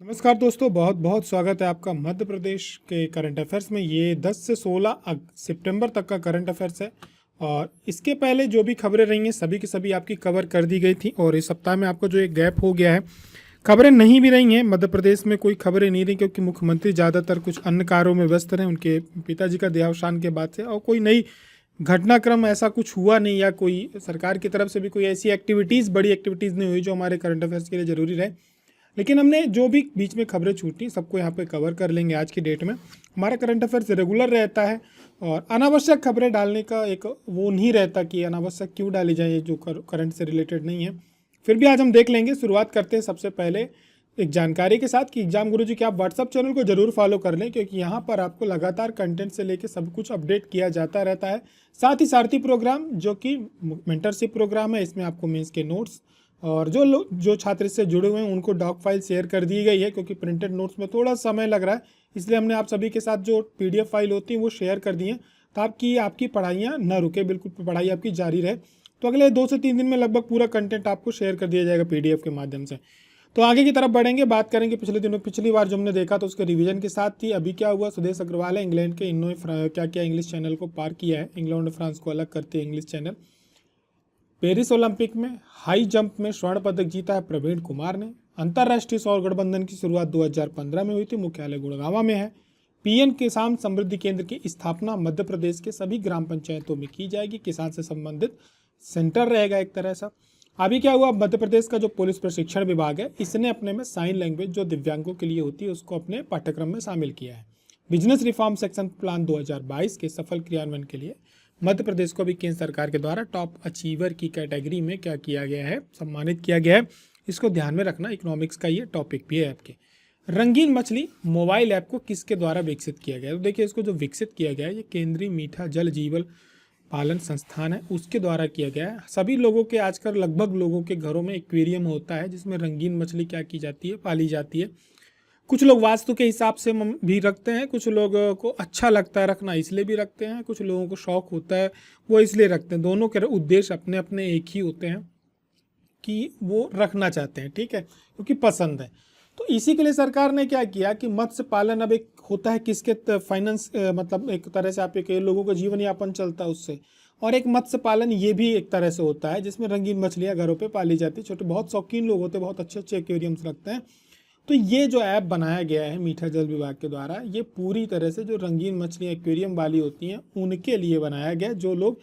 नमस्कार दोस्तों, बहुत बहुत स्वागत है आपका मध्य प्रदेश के करंट अफेयर्स में। ये 10 से 16 सितंबर तक का करंट अफेयर्स है और इसके पहले जो भी खबरें रही हैं सभी की सभी आपकी कवर कर दी गई थी। और इस सप्ताह में आपको जो एक गैप हो गया है, खबरें नहीं भी रही हैं, मध्य प्रदेश में कोई खबरें नहीं रही क्योंकि मुख्यमंत्री ज़्यादातर कुछ अन्य कार्यों में व्यस्त रहे उनके पिताजी का देहावसान के बाद से, और कोई नई घटनाक्रम ऐसा कुछ हुआ नहीं या कोई सरकार की तरफ से भी कोई ऐसी एक्टिविटीज़, बड़ी एक्टिविटीज़ नहीं हुई जो हमारे करंट अफेयर्स के लिए ज़रूरी रहे। लेकिन हमने जो भी बीच में खबरें छूटी सबको यहाँ पे कवर कर लेंगे आज की डेट में। हमारा करंट अफेयर्स रेगुलर रहता है और अनावश्यक खबरें डालने का एक वो नहीं रहता कि अनावश्यक क्यों डाली जाए जो करंट से रिलेटेड नहीं है। फिर भी आज हम देख लेंगे। शुरुआत करते हैं सबसे पहले एक जानकारी के साथ कि एग्जाम गुरुजी के आप व्हाट्सअप चैनल को जरूर फॉलो कर लें क्योंकि यहाँ पर आपको लगातार कंटेंट से लेकर सब कुछ अपडेट किया जाता रहता है। साथ ही सारथी प्रोग्राम जो कि मेंटरशिप प्रोग्राम है, इसमें आपको मेंस के नोट्स और जो छात्र इससे जुड़े हुए हैं उनको डॉक फाइल शेयर कर दी गई है क्योंकि प्रिंटेड नोट्स में थोड़ा समय लग रहा है, इसलिए हमने आप सभी के साथ जो पीडीएफ फाइल होती है वो शेयर कर दी है ताकि आपकी पढ़ाइयाँ न रुके, बिल्कुल पढ़ाई आपकी जारी रहे। तो अगले 2 से 3 दिन में लगभग पूरा कंटेंट आपको शेयर कर दिया जाएगा पीडीएफ के माध्यम से। तो आगे की तरफ बढ़ेंगे, बात करेंगे पिछले दिनों, पिछली बार जो हमने देखा तो उसके रिवीजन के साथ थी। अभी क्या हुआ, सुदेश अग्रवाल है इंग्लैंड के, इन्होंने क्या क्या इंग्लिश चैनल को पार किया है। इंग्लैंड और फ्रांस को अलग करते हैं इंग्लिश चैनल। पेरिस ओलंपिक में हाई जंप में स्वर्ण पदक जीता है प्रवीण कुमार ने। अंतर्राष्ट्रीय सौर गठबंधन की शुरुआत 2015 में हुई थी, मुख्यालय गुड़गांव में है। पीएम किसान समृद्धि केंद्र की स्थापना मध्य प्रदेश के सभी ग्राम पंचायतों में की जाएगी। किसान से संबंधित सेंटर रहेगा एक तरह सा। अभी क्या हुआ, मध्य प्रदेश का जो पुलिस प्रशिक्षण विभाग है इसने अपने में साइन लैंग्वेज जो दिव्यांगों के लिए होती है उसको अपने पाठ्यक्रम में शामिल किया है। बिजनेस रिफॉर्म सेक्शन प्लान 2022 के सफल क्रियान्वयन के लिए मध्य प्रदेश को भी केंद्र सरकार के द्वारा टॉप अचीवर की कैटेगरी में क्या किया गया है, सम्मानित किया गया है। इसको ध्यान में रखना, इकोनॉमिक्स का ये टॉपिक भी है आपके। रंगीन मछली मोबाइल ऐप को किसके द्वारा विकसित किया गया है? तो देखिए, इसको जो विकसित किया गया है ये केंद्रीय मीठा जल जीवन पालन संस्थान है, उसके द्वारा किया गया है। सभी लोगों के आजकल लगभग लोगों के घरों में एक्वेरियम होता है जिसमें रंगीन मछली क्या की जाती है, पाली जाती है। कुछ लोग वास्तु के हिसाब से भी रखते हैं, कुछ लोगों को अच्छा लगता है रखना इसलिए भी रखते हैं, कुछ लोगों को शौक होता है वो इसलिए रखते हैं। दोनों के उद्देश्य अपने अपने एक ही होते हैं कि वो रखना चाहते हैं, ठीक है, क्योंकि पसंद है। तो इसी के लिए सरकार ने क्या किया कि मत्स्य पालन अब एक होता है किसके फाइनेंस, मतलब एक तरह से आप एक लोगों का जीवन यापन चलता है उससे, और एक मत्स्य पालन ये भी एक तरह से होता है जिसमें रंगीन मछलियाँ घरों पे पाली जाती है। छोटे बहुत शौकीन लोग होते हैं, बहुत अच्छे अच्छे एक्वेरियम्स रखते हैं। तो ये जो ऐप बनाया गया है मीठा जल विभाग के द्वारा, ये पूरी तरह से जो रंगीन मछलियाँ एक्वेरियम वाली होती हैं उनके लिए बनाया गया है। जो लोग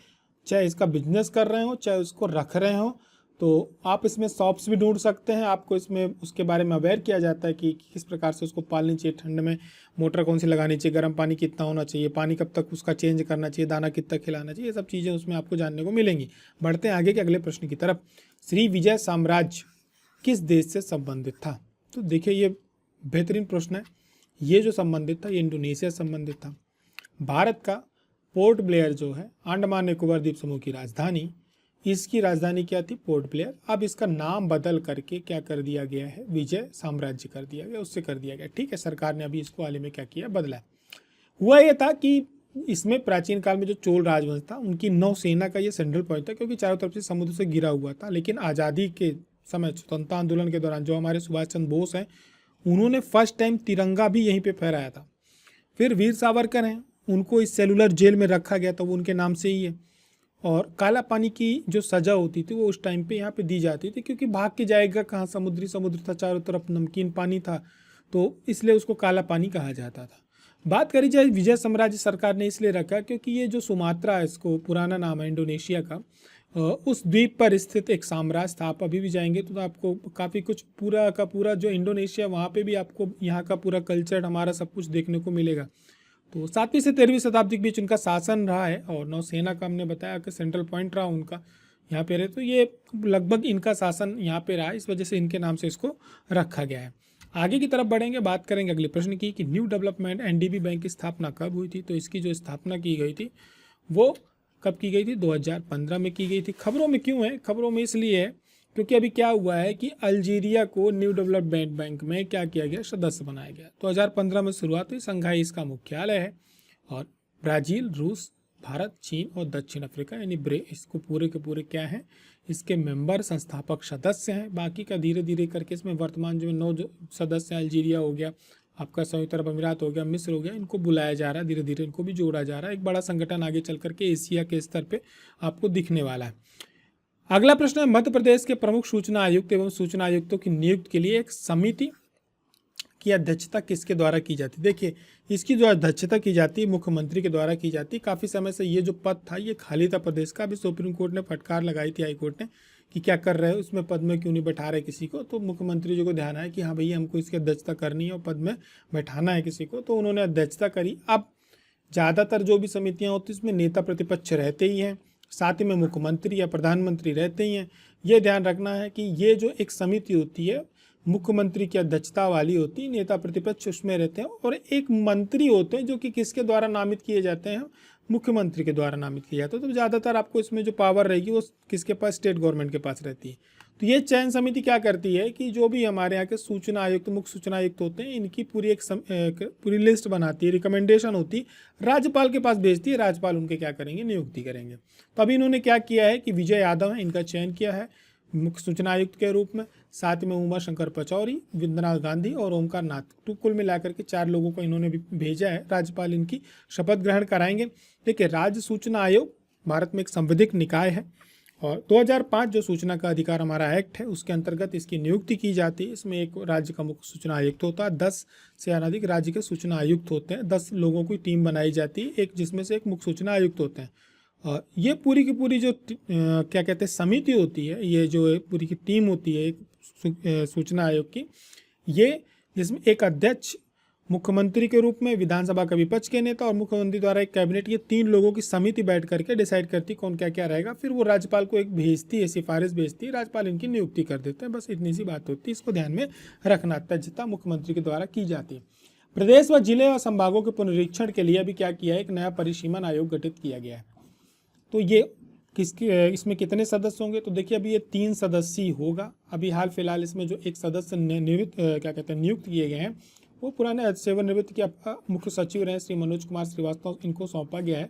चाहे इसका बिजनेस कर रहे हो चाहे उसको रख रहे हो, तो आप इसमें शॉप्स भी ढूंढ सकते हैं। आपको इसमें उसके बारे में अवेयर किया जाता है कि किस प्रकार से उसको पालनी चाहिए, ठंड में मोटर कौन सी लगानी चाहिए, गर्म पानी कितना होना चाहिए, पानी कब तक उसका चेंज करना चाहिए, दाना कितना खिलाना चाहिए, ये सब चीज़ें उसमें आपको जानने को मिलेंगी। बढ़ते हैं आगे के अगले प्रश्न की तरफ। श्री विजय साम्राज्य किस देश से संबंधित था? तो देखिए, ये बेहतरीन प्रश्न है। ये जो संबंधित था ये इंडोनेशिया से संबंधित था। भारत का पोर्ट ब्लेयर जो है अंडमान निकोबार द्वीप समूह की राजधानी, इसकी राजधानी क्या थी? Port Blair. अब इसका नाम बदल करके क्या कर दिया गया है? विजय साम्राज्य कर दिया गया, उससे कर दिया गया, ठीक है। सरकार ने अभी इसको हाल ही में क्या किया, बदला। हुआ ये था कि इसमें प्राचीन काल में जो चोल राजवंश था उनकी नौसेना का ये सेंट्रल पॉइंट था क्योंकि चारों तरफ से समुद्र से घिरा हुआ था। लेकिन आज़ादी के समय स्वतंत्रता आंदोलन के दौरान जो हमारे सुभाष चंद्र बोस हैं उन्होंने फर्स्ट टाइम तिरंगा भी यहीं पे फहराया था। फिर वीर सावरकर हैं, उनको इस सेलुलर जेल में रखा गया था, वो उनके नाम से ही है। और काला पानी की जो सज़ा होती थी वो उस टाइम पे यहाँ पे दी जाती थी क्योंकि भाग के जाएगा कहाँ, समुद्र था, चारों तरफ नमकीन पानी था, तो इसलिए उसको काला पानी कहा जाता था। बात करी जाए विजय साम्राज्य, सरकार ने इसलिए रखा क्योंकि ये जो सुमात्रा है, इसको पुराना नाम है इंडोनेशिया का, उस द्वीप पर स्थित एक साम्राज्य था। आप अभी भी जाएंगे तो आपको काफ़ी कुछ पूरा का पूरा जो इंडोनेशिया, वहाँ पे भी आपको यहाँ का पूरा कल्चर, हमारा सब कुछ देखने को मिलेगा। तो 7वीं से 13वीं शताब्दी के बीच उनका शासन रहा है और नौसेना का हमने बताया कि सेंट्रल पॉइंट रहा उनका यहाँ पे रहे, तो ये लगभग इनका शासन यहाँ पे रहा, इस वजह से इनके नाम से इसको रखा गया है। आगे की तरफ बढ़ेंगे, बात करेंगे अगले प्रश्न की कि न्यू डेवलपमेंट एनडीबी बैंक की स्थापना कब हुई थी? तो इसकी जो स्थापना की गई थी वो कब की गई थी? 2015 में की गई थी। खबरों में क्यों है? खबरों में इसलिए है क्योंकि अभी क्या हुआ है कि अल्जीरिया को न्यू डेवलपमेंट बैंक में क्या किया गया? सदस्य बनाया गया। 2015 में शुरुआत हुई। संघाई इसका मुख्यालय है और ब्राज़ील, रूस, भारत, चीन और दक्षिण अफ्रीका यानी इसको पूरे के पूरे क्या है? इसके मेंबर संस्थापक सदस्य हैं। बाकी का धीरे धीरे करके इसमें वर्तमान जो 9 सदस्य हैं, अल्जीरिया हो गया, आपका संयुक्त अरब अमीरात हो गया, मिस्र हो गया, इनको बुलाया जा रहा है, धीरे धीरे इनको भी जोड़ा जा रहा है। एक बड़ा संगठन आगे चल करके एशिया के स्तर पे आपको दिखने वाला है। अगला प्रश्न है, मध्य प्रदेश के प्रमुख सूचना आयुक्त एवं सूचना आयुक्तों की नियुक्ति के लिए एक समिति की अध्यक्षता किसके द्वारा की जाती है? देखिए, इसकी जो अध्यक्षता की जाती है मुख्यमंत्री के द्वारा की जाती है। काफ़ी समय से ये जो पद था ये खाली था प्रदेश का। अभी सुप्रीम कोर्ट ने फटकार लगाई थी हाईकोर्ट ने कि क्या कर रहे हो, उसमें पद में क्यों नहीं बैठा रहे किसी को। तो मुख्यमंत्री जी को ध्यान आया कि हाँ भैया हमको इसकी अध्यक्षता करनी है और पद में बैठाना है किसी को, तो उन्होंने अध्यक्षता करी। अब ज़्यादातर जो भी समितियाँ होती हैं इसमें नेता प्रतिपक्ष रहते ही हैं, साथ ही में मुख्यमंत्री या प्रधानमंत्री रहते ही हैं। ये ध्यान रखना है कि ये जो एक समिति होती है मुख्यमंत्री की अध्यक्षता वाली होती है, नेता प्रतिपक्ष उसमें रहते हैं, और एक मंत्री होते हैं जो कि किसके द्वारा नामित किए जाते हैं? मुख्यमंत्री के द्वारा नामित किया जाता है। तो ज़्यादातर आपको इसमें जो पावर रहेगी वो किसके पास? स्टेट गवर्नमेंट के पास रहती है। तो ये चयन समिति क्या करती है कि जो भी हमारे यहाँ के सूचना आयुक्त, मुख्य सूचना आयुक्त होते हैं, इनकी पूरी एक पूरी लिस्ट बनाती है, रिकमेंडेशन होती है, राज्यपाल के पास भेजती है, राज्यपाल उनके क्या करेंगे? नियुक्ति करेंगे। तो अभी इन्होंने क्या किया है कि विजय यादव है, इनका चयन किया है मुख्य सूचना आयुक्त के रूप में, साथ में उमा शंकर पचौरी, विंद्यनाथ गांधी और ओमकार नाथ, तो कुल मिलाकर के 4 लोगों को इन्होंने भी भेजा है। राज्यपाल इनकी शपथ ग्रहण कराएंगे। देखिए, राज्य सूचना आयोग भारत में एक संवैधानिक निकाय है और 2005 जो सूचना का अधिकार हमारा एक्ट है उसके अंतर्गत इसकी नियुक्ति की जाती है। इसमें एक राज्य का मुख्य सूचना आयुक्त होता है, 10 से अधिक राज्य के सूचना आयुक्त होते हैं, 10 लोगों की टीम बनाई जाती है, एक जिसमें से एक मुख्य सूचना आयुक्त होते हैं। और ये पूरी की पूरी जो क्या कहते हैं समिति होती है, ये जो पूरी की टीम होती है एक सूचना आयोग की, ये जिसमें एक अध्यक्ष, मुख्यमंत्री के रूप में, विधानसभा का विपक्ष के नेता और मुख्यमंत्री द्वारा एक कैबिनेट, ये 3 लोगों की समिति बैठ करके डिसाइड करती कौन क्या क्या रहेगा। फिर वो राज्यपाल को एक भेजती है, सिफारिश भेजती है, राज्यपाल इनकी नियुक्ति कर देते हैं। बस इतनी सी बात होती है, इसको ध्यान में रखना। अध्यक्षता मुख्यमंत्री के द्वारा की जाती है। प्रदेश व जिले और संभागों के पुनरीक्षण के लिए अभी क्या किया है? एक नया परिसीमन आयोग गठित किया गया है। तो ये किसके, इसमें कितने सदस्य होंगे? तो देखिए, अभी ये 3 सदस्यीय होगा। अभी हाल फिलहाल इसमें जो एक सदस्य नियुक्त किए गए हैं वो पुराने सेवानिवृत्त के मुख्य सचिव रहे श्री मनोज कुमार श्रीवास्तव, इनको सौंपा गया है।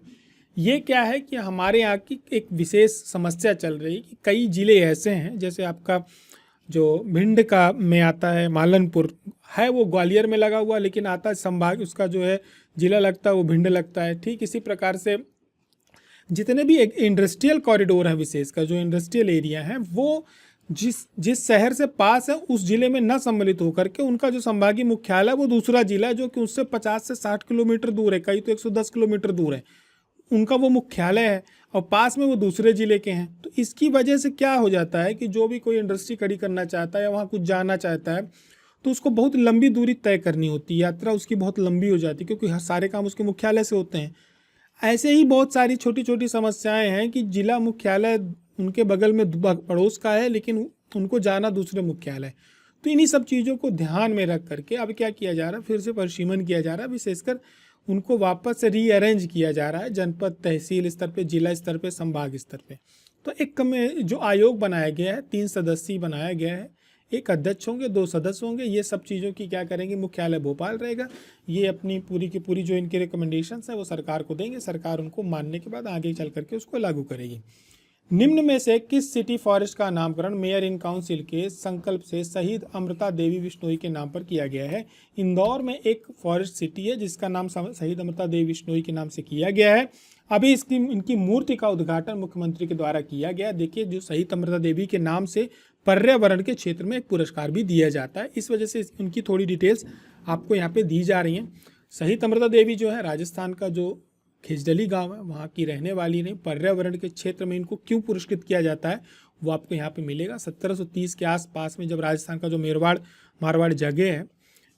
ये क्या है कि हमारे यहाँ की एक विशेष समस्या चल रही है कि कई जिले ऐसे हैं, जैसे आपका जो भिंड का में आता है, मालनपुर है, वो ग्वालियर में लगा हुआ, लेकिन आता संभाग उसका जो है जिला लगता है वो भिंड लगता है। ठीक इसी प्रकार से जितने भी एक इंडस्ट्रियल कॉरिडोर है, विशेषकर जो इंडस्ट्रियल एरिया है, वो जिस शहर से पास है उस जिले में न सम्मिलित होकर के उनका जो संभागीय मुख्यालय है वो दूसरा जिला है जो कि उससे 50 से 60 किलोमीटर दूर है, कई तो 110 किलोमीटर दूर है, उनका वो मुख्यालय है और पास में वो दूसरे जिले के हैं। तो इसकी वजह से क्या हो जाता है कि जो भी कोई इंडस्ट्री खड़ी करना चाहता है या वहाँ कुछ जाना चाहता है तो उसको बहुत लंबी दूरी तय करनी होती है, यात्रा उसकी बहुत लंबी हो जाती है, क्योंकि हर सारे काम उसके मुख्यालय से होते हैं। ऐसे ही बहुत सारी छोटी छोटी समस्याएं हैं कि जिला मुख्यालय उनके बगल में पड़ोस का है लेकिन उनको जाना दूसरे मुख्यालय। तो इन्हीं सब चीज़ों को ध्यान में रख करके अब क्या किया जा रहा है, फिर से परिसीमन किया जा रहा है, विशेषकर उनको वापस से रीअरेंज किया जा रहा है जनपद, तहसील स्तर पे, जिला स्तर पे, संभाग स्तर पे। तो एक जो आयोग बनाया गया है 3 सदस्यीय बनाया गया है, एक अध्यक्ष होंगे, 2 सदस्य होंगे। ये सब चीज़ों की क्या करेंगे, मुख्यालय भोपाल रहेगा। ये अपनी पूरी की पूरी जो इनके रिकमेंडेशंस है वो सरकार को देंगे, सरकार उनको मानने के बाद आगे चल करके उसको लागू करेगी। निम्न में से किस सिटी फॉरेस्ट का नामकरण मेयर इन काउंसिल के संकल्प से शहीद अमृता देवी बिश्नोई के नाम पर किया गया है? इंदौर में एक फॉरेस्ट सिटी है जिसका नाम शहीद अमृता देवी बिश्नोई के नाम से किया गया है। अभी इनकी मूर्ति का उद्घाटन मुख्यमंत्री के द्वारा किया गया। देखिए, जो शहीद अमृता देवी के नाम से पर्यावरण के क्षेत्र में एक पुरस्कार भी दिया जाता है, इस वजह से उनकी थोड़ी डिटेल्स आपको यहाँ पे दी जा रही हैं। शहीद अमृता देवी जो है राजस्थान का जो खिजडली गांव है वहाँ की रहने वाली नहीं, पर्यावरण के क्षेत्र में इनको क्यों पुरस्कृत किया जाता है वो आपको यहाँ पे मिलेगा। 1730 के आसपास में जब राजस्थान का जो मारवाड़ जगह है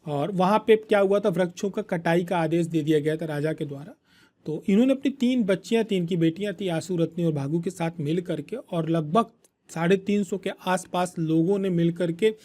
और वहाँ पे क्या हुआ था, वृक्षों का कटाई का आदेश दे दिया गया था राजा के द्वारा। तो इन्होंने अपनी 3 बच्चियाँ, 3 की बेटियाँ थी, आंसू, रत्नी और भागू के साथ मिल करके और लगभग 350 के आसपास लोगों ने मिल करके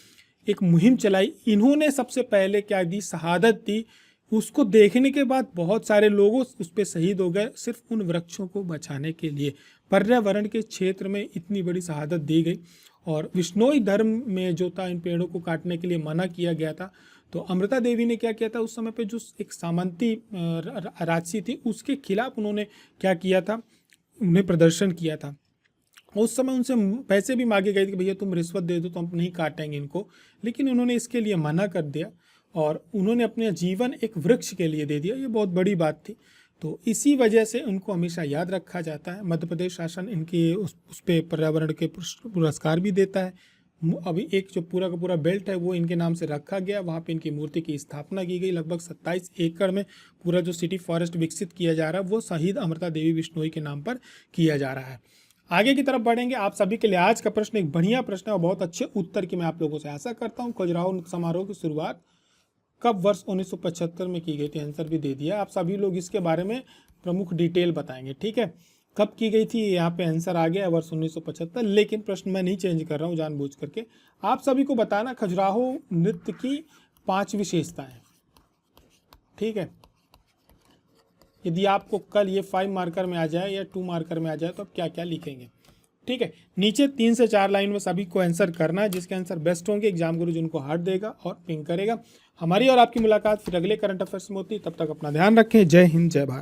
एक मुहिम चलाई। इन्होंने सबसे पहले क्या दी, शहादत दी। उसको देखने के बाद बहुत सारे लोग उस पर शहीद हो गए, सिर्फ उन वृक्षों को बचाने के लिए। पर्यावरण के क्षेत्र में इतनी बड़ी शहादत दी गई और विश्नोई धर्म में जो था इन पेड़ों को काटने के लिए मना किया गया था। तो अमृता देवी ने क्या किया था, उस समय पे जो एक सामंती राजसी थी उसके खिलाफ उन्होंने क्या किया था, उन्हें प्रदर्शन किया था उस समय उनसे पैसे भी मांगे गए थे कि भैया तुम रिश्वत दे दो तो हम नहीं काटेंगे इनको, लेकिन उन्होंने इसके लिए मना कर दिया और उन्होंने अपने जीवन एक वृक्ष के लिए दे दिया। ये बहुत बड़ी बात थी। तो इसी वजह से उनको हमेशा याद रखा जाता है। मध्य प्रदेश शासन इनके उस पे पर्यावरण के पुरस्कार भी देता है। अभी एक जो पूरा का पूरा बेल्ट है वो इनके नाम से रखा गया, वहाँ पे इनकी मूर्ति की स्थापना की गई। लगभग 27 एकड़ में पूरा जो सिटी फॉरेस्ट विकसित किया जा रहा है वो शहीद अमृता देवी बिश्नोई के नाम पर किया जा रहा है। आगे की तरफ बढ़ेंगे। आप सभी के लिए आज का प्रश्न एक बढ़िया प्रश्न है और बहुत अच्छे उत्तर की मैं आप लोगों से आशा करता हूँ। खजुराहो नृत्य समारोह की शुरुआत कब वर्ष 1975 में की गई थी? आंसर भी दे दिया। आप सभी लोग इसके बारे में प्रमुख डिटेल बताएंगे, ठीक है। कब की गई थी? यहाँ पे आंसर आ गया वर्ष 1975, लेकिन प्रश्न मैं नहीं चेंज कर रहा हूँ जानबूझ करके। आप सभी को बताना खजुराहो नृत्य की 5 विशेषताएं, ठीक है। यदि आपको कल ये 5 मार्कर में आ जाए या 2 मार्कर में आ जाए तो आप क्या क्या लिखेंगे, ठीक है। नीचे 3 से 4 लाइन में सभी को आंसर करना है। जिसके आंसर बेस्ट होंगे एग्जाम गुरु जिनको हार्ट देगा और पिंक करेगा। हमारी और आपकी मुलाकात फिर अगले करंट अफेयर्स में होती है। तब तक अपना ध्यान रखें। जय हिंद, जय भारत।